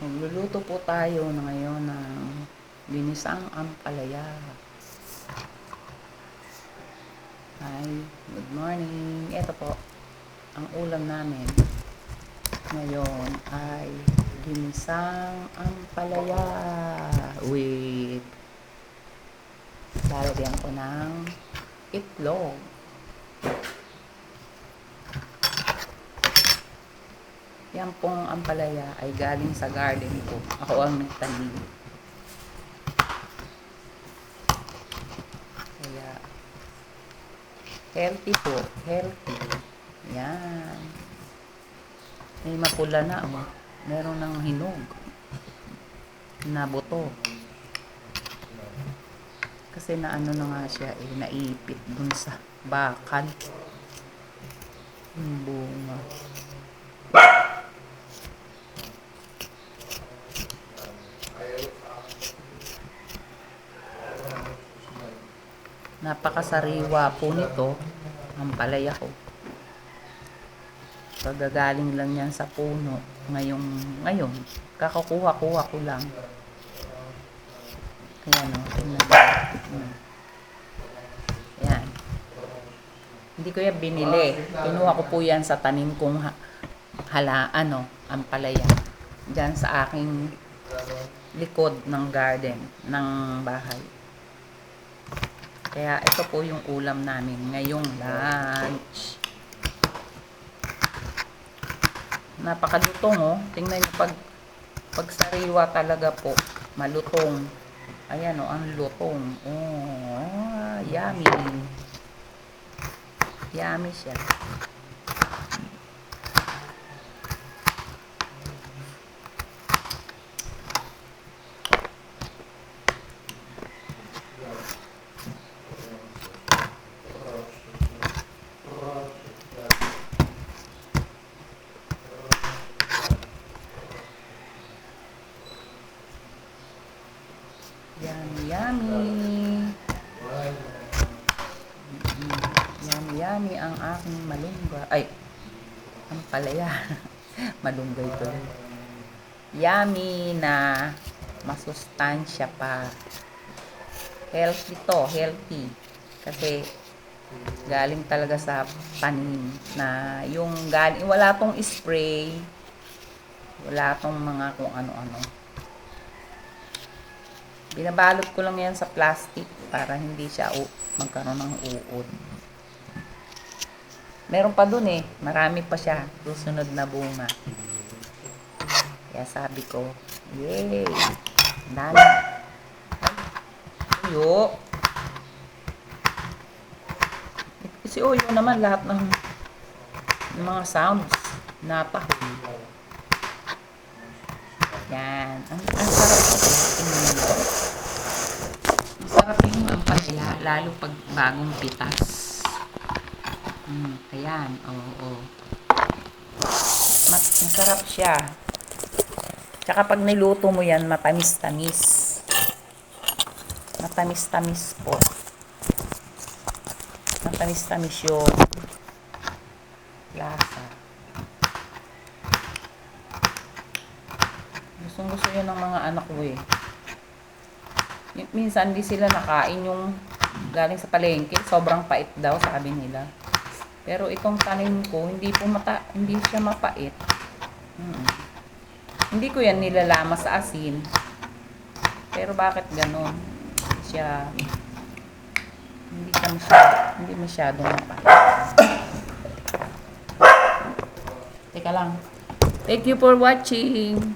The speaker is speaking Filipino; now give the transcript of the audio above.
Magluluto po tayo na ngayon ng ginisang ampalaya. Hi, good morning. Ito po, ang ulam namin ngayon ay ginisang ampalaya with lalagyan ko ng itlog. Yan pong ampalaya ay galing sa garden ko. Ako ang nagtanim. Kaya, healthy po. Healthy. Yan. May mapula na. Oh. Meron ng hinog. Na buto. Kasi naano na nga siya eh. Naipit dun sa bakal. Yung bunga. Napakasariwa po nito ang palaya ko. Pagagaling lang yan sa puno ngayon kakakuha-kuha ko lang. Ayan o, tingnan mo. Ayan. Hindi ko yan binili. Kinuha ko po yan sa tanim kong ang palaya. Diyan sa aking likod ng garden, ng bahay. Kaya ito po yung ulam namin ngayong lunch. Napakadutong oh. Tingnan niyo pag sariwa talaga po, malutong. Ayan oh, ang lutong. Oh, yummy. Yummy siya. Yummy, yummy. Yummy, yummy ang aking malunggay. Ay, ang palaya. Malunggay to. Yummy na masustansya pa. Healthy to, healthy. Kasi galing talaga sa tanim na yung galing, wala tong spray. Wala tong mga kung ano-ano. Binabalot ko lang yan sa plastic para hindi siya magkaroon ng uod. Meron pa dun eh. Marami pa siya. Susunod na bunga. Kaya sabi ko, yay! Dami. Uyo. Si Uyo naman lahat ng mga sounds natahol. Yan. Ang sarap ito. Masarap yung ampalaya, lalo pag bagong pitas. Ayan, oo. Masarap siya. Tsaka pag niluto mo yan, matamis-tamis. Matamis-tamis po. Matamis-tamis yung lasa. Gusto yun ng mga anak ko eh. Minsan di sila nakain yung galing sa palengke, sobrang pait daw sabi nila. Pero itong tanim ko, hindi siya mapait. Hindi ko yan nilalama sa asin. Pero bakit ganon? Hindi masyadong mapait. Teka lang. Thank you for watching.